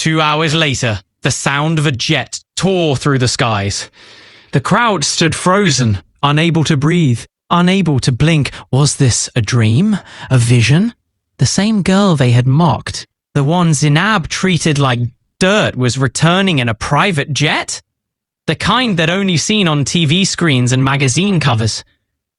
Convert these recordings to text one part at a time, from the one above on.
2 hours later, the sound of a jet tore through the skies. The crowd stood frozen, unable to breathe, unable to blink. Was this a dream? A vision? The same girl they had mocked, the one Zinab treated like dirt, was returning in a private jet? The kind they'd only seen on TV screens and magazine covers.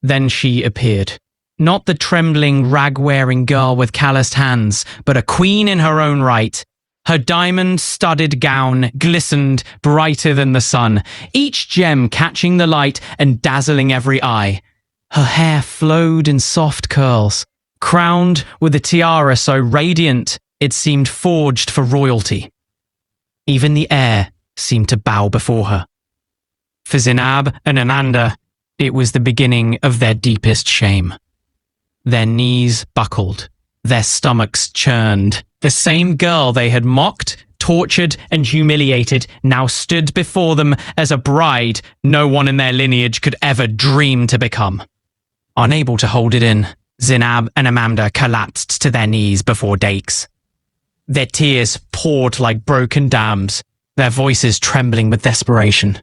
Then she appeared. Not the trembling, rag-wearing girl with calloused hands, but a queen in her own right. Her diamond-studded gown glistened brighter than the sun, each gem catching the light and dazzling every eye. Her hair flowed in soft curls, crowned with a tiara so radiant it seemed forged for royalty. Even the air seemed to bow before her. For Zinab and Amanda, it was the beginning of their deepest shame. Their knees buckled, their stomachs churned. The same girl they had mocked, tortured, and humiliated now stood before them as a bride no one in their lineage could ever dream to become. Unable to hold it in, Zinab and Amanda collapsed to their knees before Dakes. Their tears poured like broken dams, their voices trembling with desperation.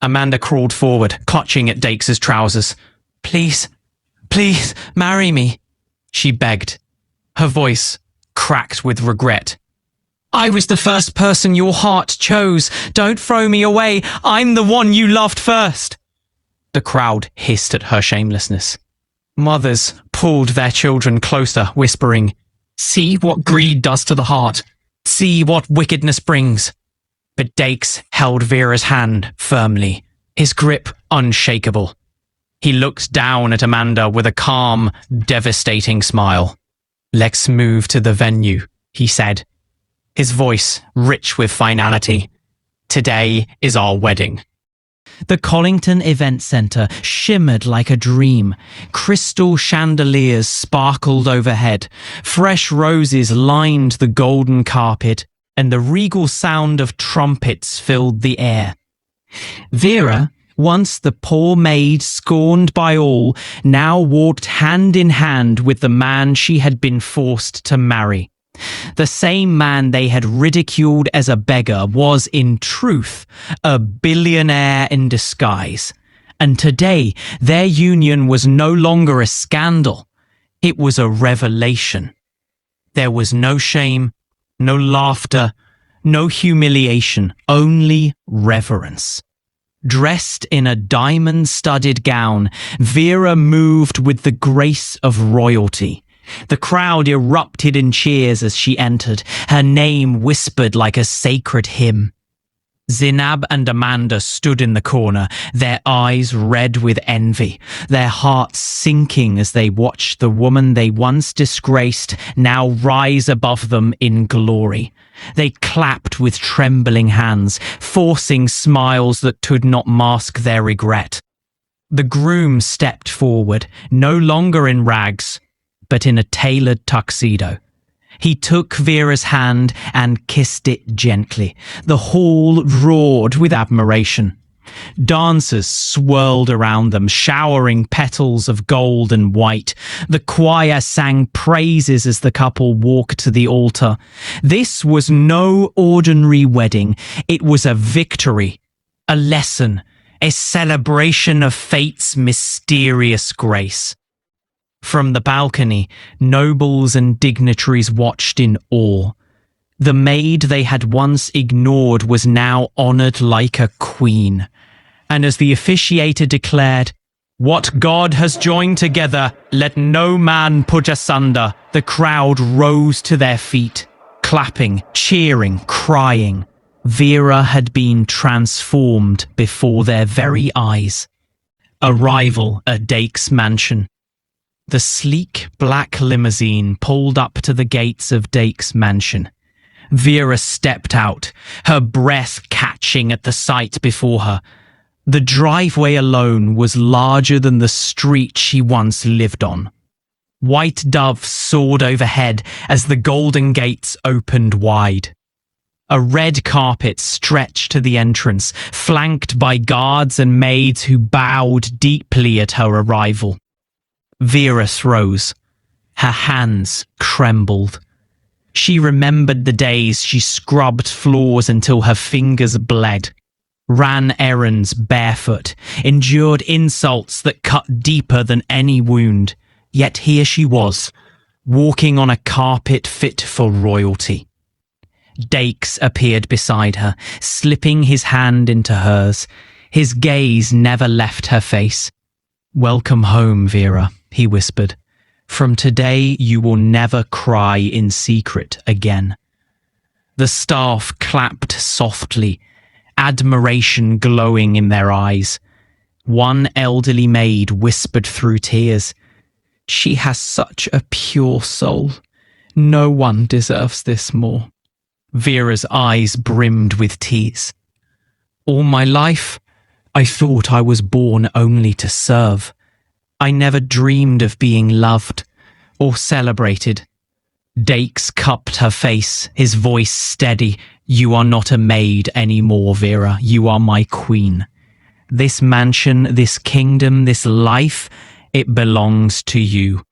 Amanda crawled forward, clutching at Dakes' trousers. "Please, please, marry me," she begged, her voice cracked with regret. "I was the first person your heart chose. Don't throw me away. I'm the one you loved first." The crowd hissed at her shamelessness. Mothers pulled their children closer, whispering, "See what greed does to the heart. See what wickedness brings." But Dakes held Vera's hand firmly, his grip unshakable. He looked down at Amanda with a calm, devastating smile. "Let's move to the venue," he said, his voice rich with finality. "Today is our wedding." The Collington Event Centre shimmered like a dream. Crystal chandeliers sparkled overhead. Fresh roses lined the golden carpet, and the regal sound of trumpets filled the air. Vera, once the poor maid scorned by all, now walked hand in hand with the man she had been forced to marry. The same man they had ridiculed as a beggar was, in truth, a billionaire in disguise. And today, their union was no longer a scandal. It was a revelation. There was no shame, no laughter, no humiliation, only reverence. Dressed in a diamond-studded gown, Vera moved with the grace of royalty. The crowd erupted in cheers as she entered, her name whispered like a sacred hymn. Zinab and Amanda stood in the corner, their eyes red with envy, their hearts sinking as they watched the woman they once disgraced now rise above them in glory. They clapped with trembling hands, forcing smiles that could not mask their regret. The groom stepped forward, no longer in rags, but in a tailored tuxedo. He took Vera's hand and kissed it gently. The hall roared with admiration. Dancers swirled around them, showering petals of gold and white. The choir sang praises as the couple walked to the altar. This was no ordinary wedding. It was a victory, a lesson, a celebration of fate's mysterious grace. From the balcony, nobles and dignitaries watched in awe. The maid they had once ignored was now honored like a queen. And as the officiator declared, "What God has joined together, let no man put asunder," the crowd rose to their feet, clapping, cheering, crying. Vera had been transformed before their very eyes. Arrival at Dakes' mansion. The sleek black limousine pulled up to the gates of Dakes' mansion. Vera stepped out, her breath catching at the sight before her. The driveway alone was larger than the street she once lived on. White doves soared overhead as the golden gates opened wide. A red carpet stretched to the entrance, flanked by guards and maids who bowed deeply at her arrival. Vera rose. Her hands trembled. She remembered the days she scrubbed floors until her fingers bled, ran errands barefoot, endured insults that cut deeper than any wound. Yet here she was, walking on a carpet fit for royalty. Dakes appeared beside her, slipping his hand into hers. His gaze never left her face. "Welcome home, Vera," he whispered. "From today you will never cry in secret again." The staff clapped softly, admiration glowing in their eyes. One elderly maid whispered through tears, "She has such a pure soul. No one deserves this more." Vera's eyes brimmed with tears. "All my life, I thought I was born only to serve. I never dreamed of being loved or celebrated." Dakes cupped her face, his voice steady. "You are not a maid anymore, Vera. You are my queen. This mansion, this kingdom, this life, it belongs to you."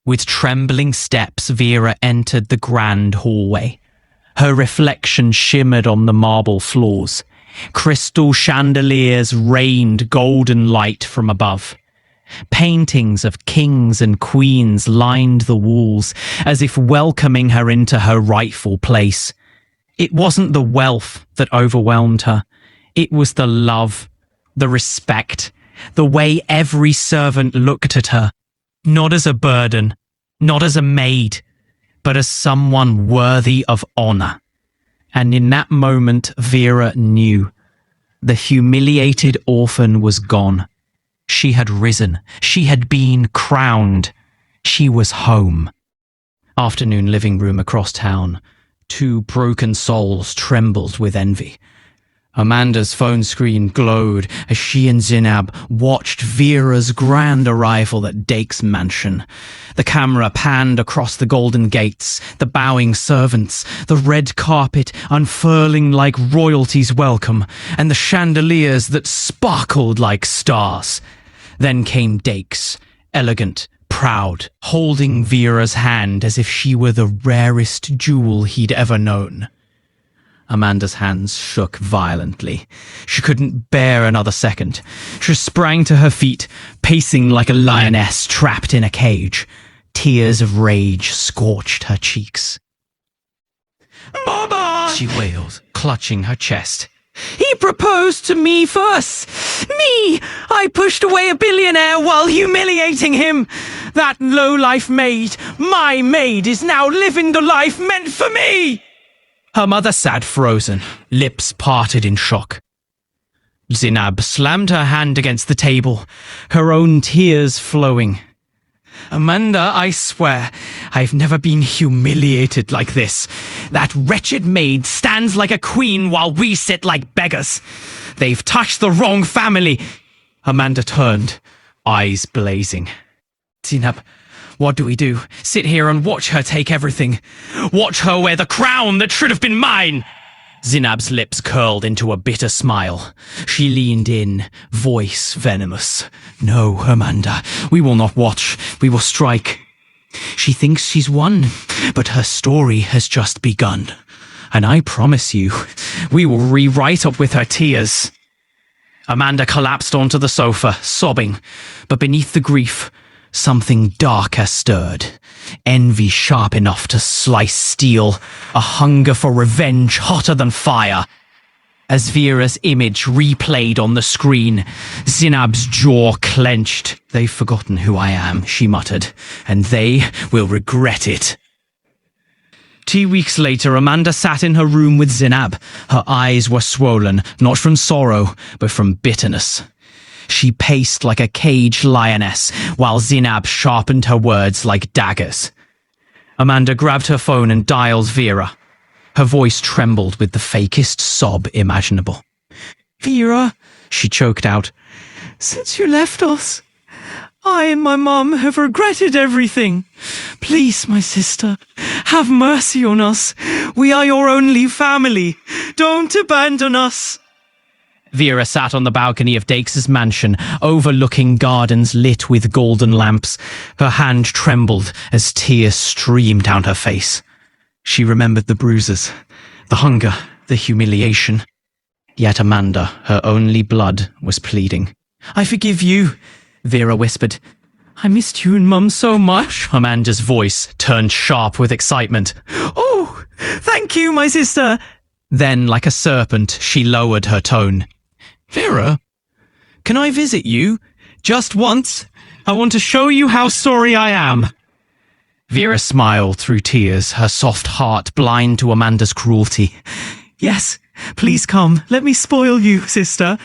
With trembling steps, Vera entered the grand hallway. Her reflection shimmered on the marble floors. Crystal chandeliers rained golden light from above. Paintings of kings and queens lined the walls, as if welcoming her into her rightful place. It wasn't the wealth that overwhelmed her. It was the love, the respect, the way every servant looked at her, not as a burden, not as a maid, but as someone worthy of honor. And in that moment, Vera knew. The humiliated orphan was gone. She had risen. She had been crowned. She was home. Afternoon living room across town. Two broken souls trembled with envy. Amanda's phone screen glowed as she and Zinab watched Vera's grand arrival at Dake's mansion. The camera panned across the golden gates, the bowing servants, the red carpet unfurling like royalty's welcome, and the chandeliers that sparkled like stars. Then came Dakes, elegant, proud, holding Vera's hand as if she were the rarest jewel he'd ever known. Amanda's hands shook violently. She couldn't bear another second. She sprang to her feet, pacing like a lioness trapped in a cage. Tears of rage scorched her cheeks. "Mama!" she wailed, clutching her chest. "He proposed to me first! Me! I pushed away a billionaire while humiliating him! That low-life maid, my maid, is now living the life meant for me!" Her mother sat frozen, lips parted in shock. Zinab slammed her hand against the table, her own tears flowing. "Amanda, I swear, I've never been humiliated like this. That wretched maid stands like a queen while we sit like beggars. They've touched the wrong family." Amanda turned, eyes blazing. "Zinab, what do we do? Sit here and watch her take everything? Watch her wear the crown that should have been mine?" Zinab's lips curled into a bitter smile. She leaned in, voice venomous. "No, Amanda, we will not watch. We will strike. She thinks she's won, but her story has just begun. And I promise you, we will rewrite up with her tears." Amanda collapsed onto the sofa, sobbing, but beneath the grief, something darker stirred. Envy sharp enough to slice steel, a hunger for revenge hotter than fire. As Vera's image replayed on the screen, Zinab's jaw clenched. "They've forgotten who I am," she muttered, "and they will regret it." 2 weeks later, Amanda sat in her room with Zinab. Her eyes were swollen, not from sorrow, but from bitterness. She paced like a caged lioness, while Zinab sharpened her words like daggers. Amanda grabbed her phone and dialed Vera. Her voice trembled with the fakest sob imaginable. "Vera," she choked out, "since you left us, I and my mom have regretted everything. Please, my sister, have mercy on us. We are your only family. Don't abandon us." Vera sat on the balcony of Dakes' mansion, overlooking gardens lit with golden lamps. Her hand trembled as tears streamed down her face. She remembered the bruises, the hunger, the humiliation. Yet Amanda, her only blood, was pleading. "I forgive you," Vera whispered. "I missed you and Mum so much." Amanda's voice turned sharp with excitement. "Oh, thank you, my sister." Then, like a serpent, she lowered her tone. "Vera, can I visit you? Just once? I want to show you how sorry I am." Vera smiled through tears, her soft heart blind to Amanda's cruelty. "Yes, please come. Let me spoil you, sister.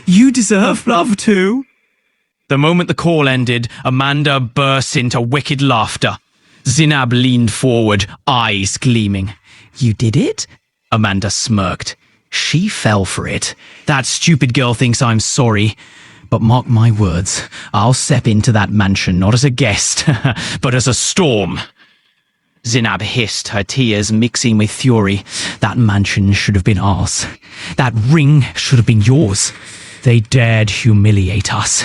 You deserve love too." The moment the call ended, Amanda burst into wicked laughter. Zinab leaned forward, eyes gleaming. "You did it?" Amanda smirked. "She fell for it. That stupid girl thinks I'm sorry. But mark my words, I'll step into that mansion not as a guest, but as a storm." Zinab hissed, her tears mixing with fury. "That mansion should have been ours. That ring should have been yours. They dared humiliate us.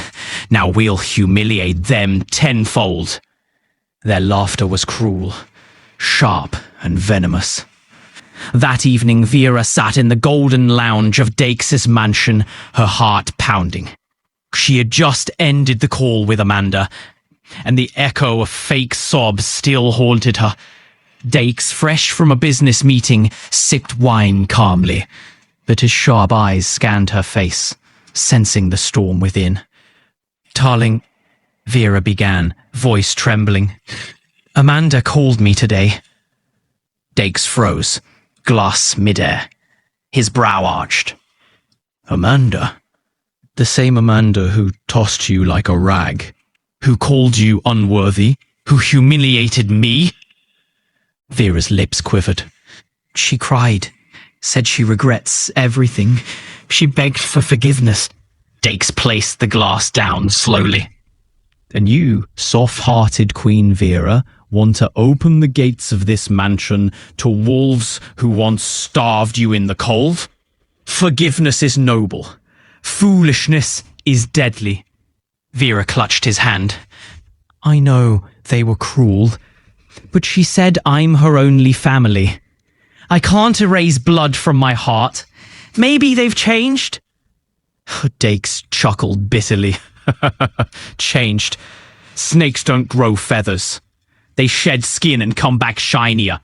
Now we'll humiliate them tenfold." Their laughter was cruel, sharp and venomous. That evening, Vera sat in the golden lounge of Dakes' mansion, her heart pounding. She had just ended the call with Amanda, and the echo of fake sobs still haunted her. Dakes, fresh from a business meeting, sipped wine calmly, but his sharp eyes scanned her face, sensing the storm within. "Darling," Vera began, voice trembling. "Amanda called me today." Dakes froze, glass midair. His brow arched. "Amanda? The same Amanda who tossed you like a rag, who called you unworthy, who humiliated me?" Vera's lips quivered. "She cried, said she regrets everything. She begged for forgiveness." Dakes placed the glass down slowly. "And you, soft-hearted Queen Vera, want to open the gates of this mansion to wolves who once starved you in the cold? Forgiveness is noble. Foolishness is deadly." Vera clutched his hand. "I know they were cruel, but she said I'm her only family. I can't erase blood from my heart. Maybe they've changed." Dakes chuckled bitterly. "Changed? Snakes don't grow feathers. They shed skin and come back shinier."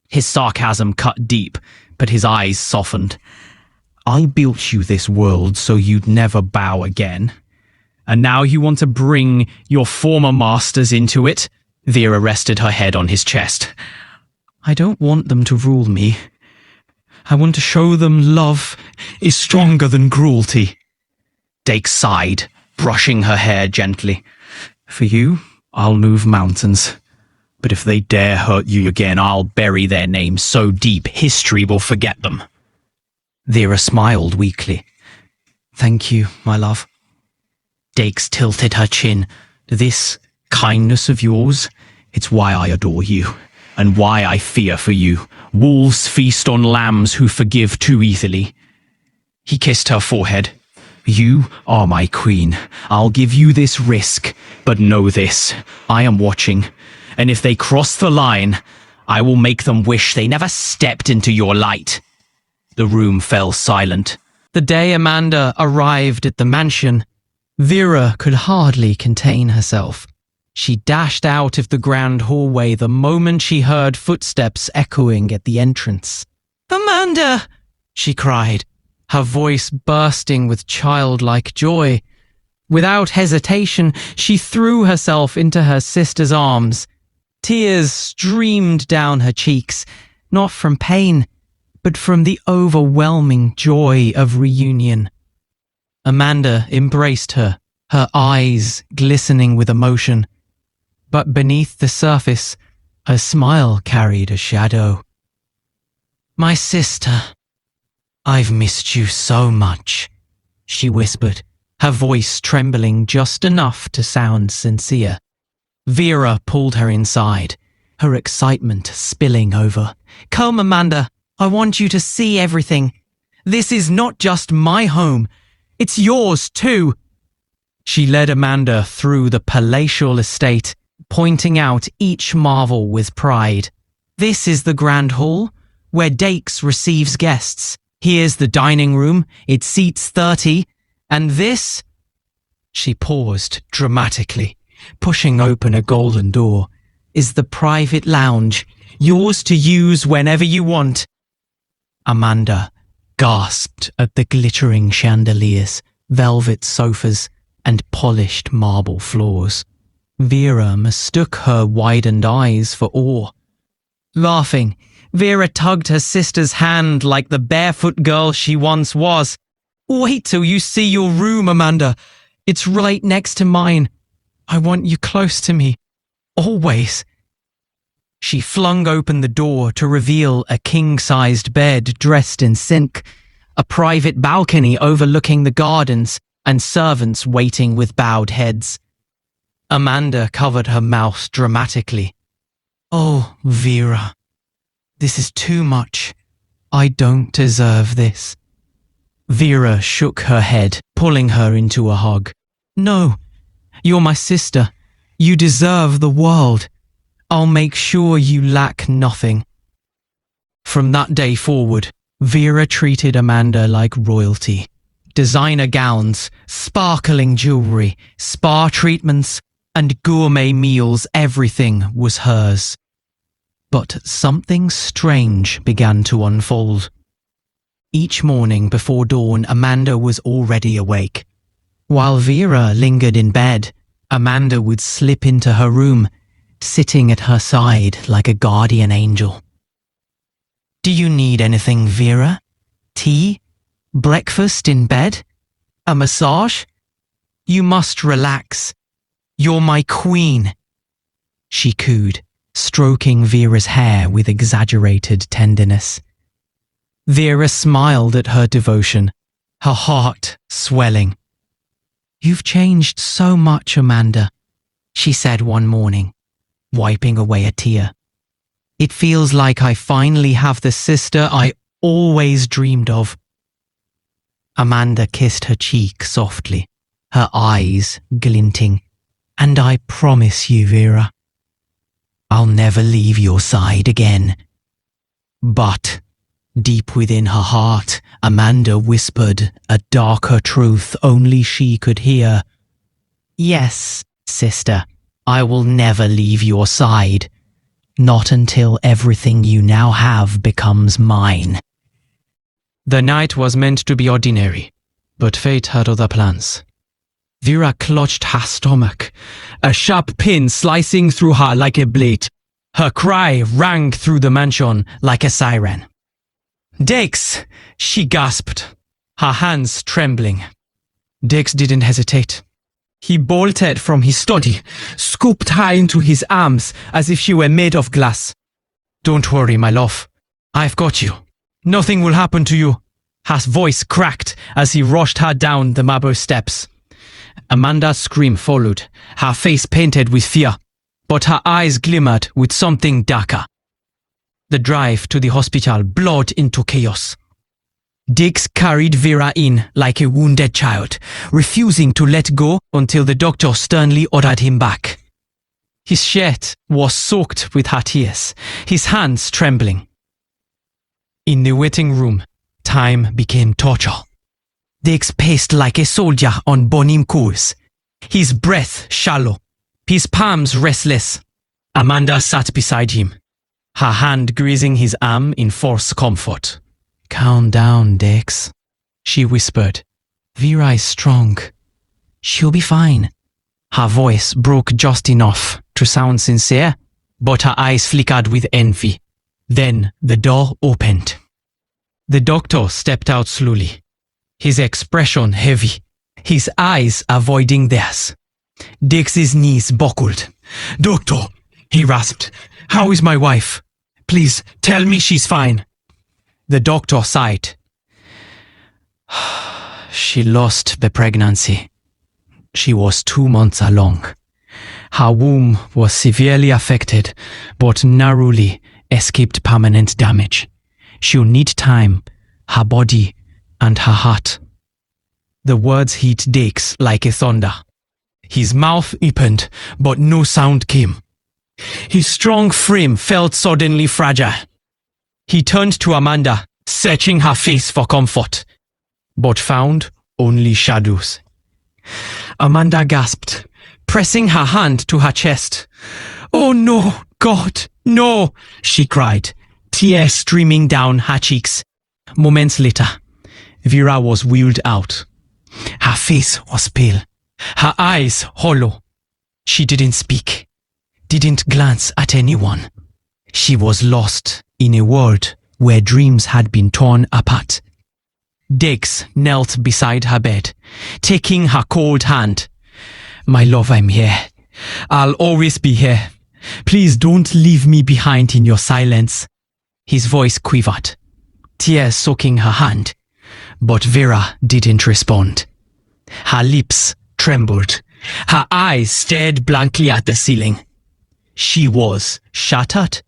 His sarcasm cut deep, but his eyes softened. "I built you this world so you'd never bow again. And now you want to bring your former masters into it?" Vera rested her head on his chest. "I don't want them to rule me. I want to show them love is stronger than cruelty." Dake sighed, brushing her hair gently. "For you, I'll move mountains. But if they dare hurt you again, I'll bury their names so deep history will forget them." Vera smiled weakly. "Thank you, my love." Dakes tilted her chin. "This kindness of yours, it's why I adore you, and why I fear for you. Wolves feast on lambs who forgive too easily." He kissed her forehead. "You are my queen. I'll give you this risk, but know this, I am watching, and if they cross the line, I will make them wish they never stepped into your light." The room fell silent. The day Amanda arrived at the mansion, Vera could hardly contain herself. She dashed out of the grand hallway the moment she heard footsteps echoing at the entrance. "Amanda!" she cried, her voice bursting with childlike joy. Without hesitation, she threw herself into her sister's arms. Tears streamed down her cheeks, not from pain, but from the overwhelming joy of reunion. Amanda embraced her, her eyes glistening with emotion. But beneath the surface, her smile carried a shadow. "My sister, I've missed you so much," she whispered, her voice trembling just enough to sound sincere. Vera pulled her inside, her excitement spilling over. "Come, Amanda, I want you to see everything. This is not just my home, it's yours too." She led Amanda through the palatial estate, pointing out each marvel with pride. This is the grand hall, where Dakes receives guests. Here's the dining room. It seats 30. And this... She paused dramatically, pushing open a golden door. Is the private lounge, yours to use whenever you want. Amanda gasped at the glittering chandeliers, velvet sofas, and polished marble floors. Vera mistook her widened eyes for awe. Laughing, Vera tugged her sister's hand like the barefoot girl she once was. Wait till you see your room, Amanda. It's right next to mine. I want you close to me. Always. She flung open the door to reveal a king-sized bed dressed in silk, a private balcony overlooking the gardens, and servants waiting with bowed heads. Amanda covered her mouth dramatically. Oh, Vera. This is too much. I don't deserve this. Vera shook her head, pulling her into a hug. No, you're my sister. You deserve the world. I'll make sure you lack nothing. From that day forward, Vera treated Amanda like royalty. Designer gowns, sparkling jewelry, spa treatments, and gourmet meals, everything was hers. But something strange began to unfold. Each morning before dawn, Amanda was already awake. While Vera lingered in bed, Amanda would slip into her room, sitting at her side like a guardian angel. Do you need anything, Vera? Tea? Breakfast in bed? A massage? You must relax. You're my queen, she cooed, stroking Vera's hair with exaggerated tenderness. Vera smiled at her devotion, her heart swelling. You've changed so much, Amanda, she said one morning, wiping away a tear. It feels like I finally have the sister I always dreamed of. Amanda kissed her cheek softly, her eyes glinting. And I promise you, Vera, I'll never leave your side again. But, deep within her heart, Amanda whispered a darker truth only she could hear. Yes, sister, I will never leave your side. Not until everything you now have becomes mine. The night was meant to be ordinary, but fate had other plans. Vera clutched her stomach, a sharp pin slicing through her like a blade. Her cry rang through the mansion like a siren. Dakes, she gasped, her hands trembling. Dakes didn't hesitate. He bolted from his study, scooped her into his arms as if she were made of glass. Don't worry, my love. I've got you. Nothing will happen to you. Her voice cracked as he rushed her down the marble steps. Amanda's scream followed, her face painted with fear, but her eyes glimmered with something darker. The drive to the hospital blurred into chaos. Dix carried Vera in like a wounded child, refusing to let go until the doctor sternly ordered him back. His shirt was soaked with her tears, his hands trembling. In the waiting room, time became torture. Dix paced like a soldier on burning coals, his breath shallow, his palms restless. Amanda sat beside him, her hand grazing his arm in false comfort. Calm down, Dix, she whispered. Vera is strong. She'll be fine. Her voice broke just enough to sound sincere, but her eyes flickered with envy. Then the door opened. The doctor stepped out slowly, his expression heavy, his eyes avoiding theirs. Dix's knees buckled. Doctor, he rasped, how is my wife? Please tell me she's fine. The doctor sighed. She lost the pregnancy. She was 2 months along. Her womb was severely affected, but narrowly escaped permanent damage. She'll need time, her body, and her heart. The words hit Dix like a thunder. His mouth opened, but no sound came. His strong frame felt suddenly fragile. He turned to Amanda, searching her face for comfort, but found only shadows. Amanda gasped, pressing her hand to her chest. "Oh no, God, no!" she cried, tears streaming down her cheeks. Moments later, Vera was wheeled out. Her face was pale, her eyes hollow. She didn't speak, didn't glance at anyone. She was lost in a world where dreams had been torn apart. Diggs knelt beside her bed, taking her cold hand. "My love, I'm here. I'll always be here. Please don't leave me behind in your silence." His voice quivered, tears soaking her hand, but Vera didn't respond. Her lips trembled. Her eyes stared blankly at the ceiling. She was shattered,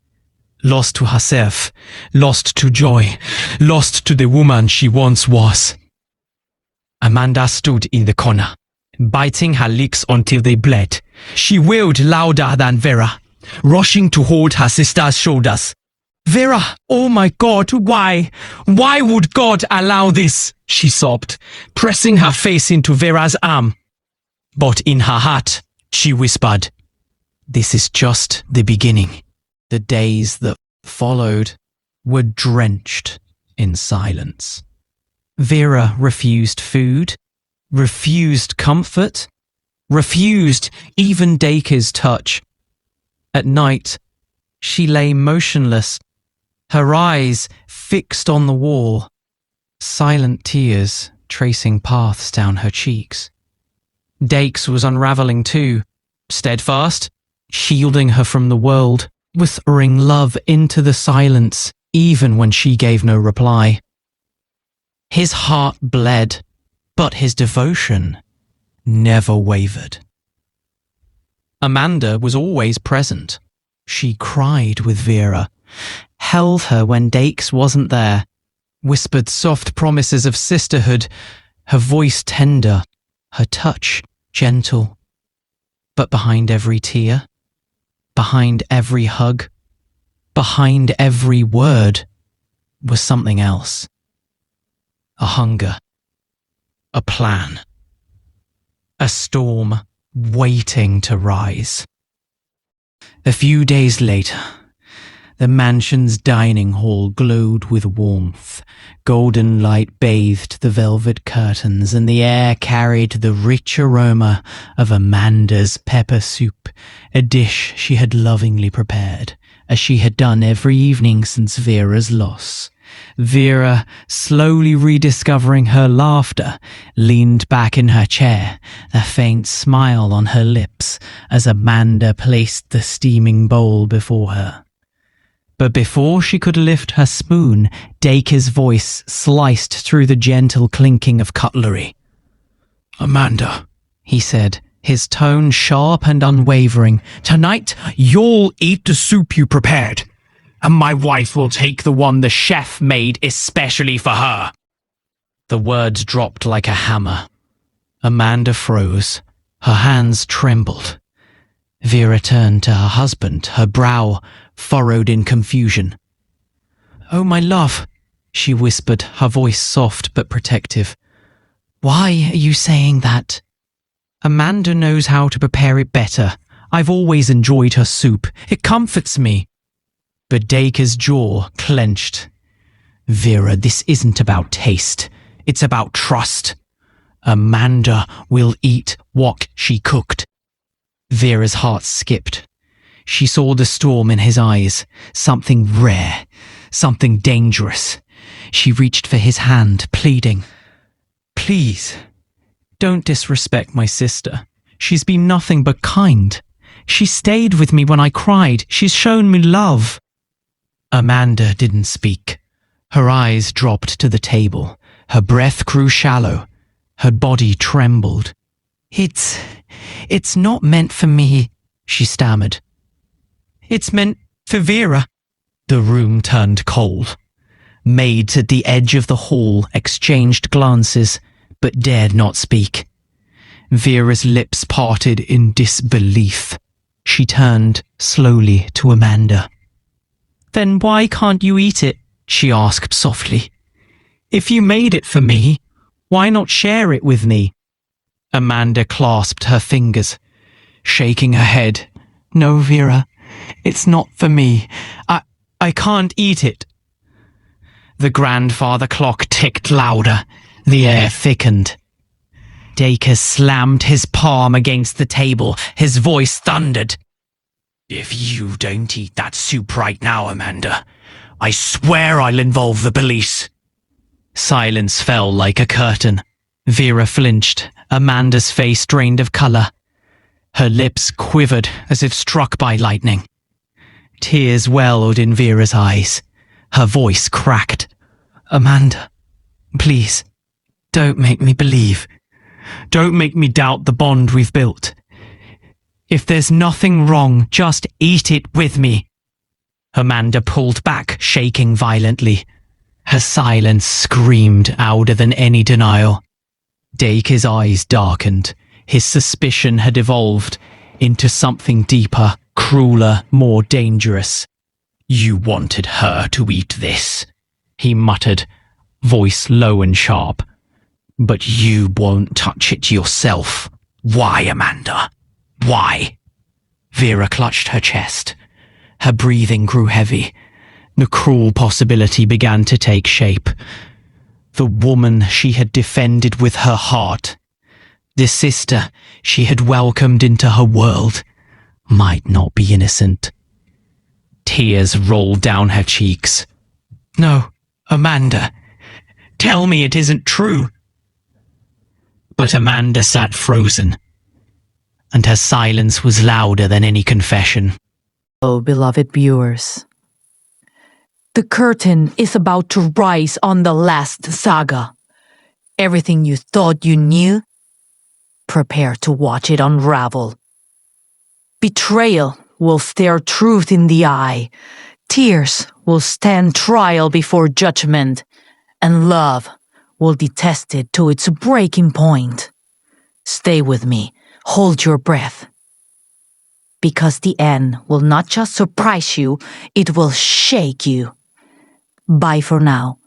lost to herself, lost to joy, lost to the woman she once was. Amanda stood in the corner, biting her lips until they bled. She wailed louder than Vera, rushing to hold her sister's shoulders. "Vera, oh my God, why? Why would God allow this?" she sobbed, pressing her face into Vera's arm. But in her heart, she whispered, "This is just the beginning." The days that followed were drenched in silence. Vera refused food, refused comfort, refused even Dacre's touch. At night, she lay motionless, her eyes fixed on the wall, silent tears tracing paths down her cheeks. Dakes was unraveling too, steadfast, shielding her from the world, whispering love into the silence, even when she gave no reply. His heart bled, but his devotion never wavered. Amanda was always present. She cried with Vera, held her when Dakes wasn't there, whispered soft promises of sisterhood, her voice tender, her touch gentle. But behind every tear, behind every hug, behind every word was something else. A hunger, a plan, a storm waiting to rise. A few days later, the mansion's dining hall glowed with warmth. Golden light bathed the velvet curtains, and the air carried the rich aroma of Amanda's pepper soup, a dish she had lovingly prepared, as she had done every evening since Vera's loss. Vera, slowly rediscovering her laughter, leaned back in her chair, a faint smile on her lips as Amanda placed the steaming bowl before her. But before she could lift her spoon, Dacre's voice sliced through the gentle clinking of cutlery. "Amanda," he said, his tone sharp and unwavering, "tonight you'll eat the soup you prepared, and my wife will take the one the chef made especially for her." The words dropped like a hammer. Amanda froze. Her hands trembled. Vera turned to her husband, her brow furrowed in confusion. "Oh, my love," she whispered, her voice soft but protective. "Why are you saying that?" "Amanda knows how to prepare it better. I've always enjoyed her soup. It comforts me." But Dacre's jaw clenched. "Vera, this isn't about taste. It's about trust. Amanda will eat what she cooked." Vera's heart skipped. She saw the storm in his eyes, something rare, something dangerous. She reached for his hand, pleading, "Please, don't disrespect my sister. She's been nothing but kind. She stayed with me when I cried. She's shown me love." Amanda didn't speak. Her eyes dropped to the table. Her breath grew shallow. Her body trembled. It's not meant for me," she stammered. "It's meant for Vera." The room turned cold. Maids at the edge of the hall exchanged glances, but dared not speak. Vera's lips parted in disbelief. She turned slowly to Amanda. "Then why can't you eat it?" she asked softly. "If you made it for me, why not share it with me?" Amanda clasped her fingers, shaking her head. "No, Vera, it's not for me. I can't eat it." The grandfather clock ticked louder. The air thickened. Dacre slammed his palm against the table. His voice thundered. "If you don't eat that soup right now, Amanda, I swear I'll involve the police." Silence fell like a curtain. Vera flinched. Amanda's face drained of colour. Her lips quivered as if struck by lightning. Tears welled in Vera's eyes. Her voice cracked. "Amanda, please, don't make me believe. Don't make me doubt the bond we've built. If there's nothing wrong, just eat it with me." Amanda pulled back, shaking violently. Her silence screamed louder than any denial. Dacre's eyes darkened. His suspicion had evolved into something deeper, crueler, more dangerous. "You wanted her to eat this," he muttered, voice low and sharp. "But you won't touch it yourself. Why, Amanda? Why?" Vera clutched her chest. Her breathing grew heavy. The cruel possibility began to take shape. The woman she had defended with her heart, the sister she had welcomed into her world, might not be innocent. Tears rolled down her cheeks. "No, Amanda, tell me it isn't true." But Amanda sat frozen, and her silence was louder than any confession. Oh, beloved viewers, the curtain is about to rise on the last saga. Everything you thought you knew, prepare to watch it unravel. Betrayal will stare truth in the eye. Tears will stand trial before judgment, and love will be tested to its breaking point. Stay with me, hold your breath. Because the end will not just surprise you, it will shake you. Bye for now.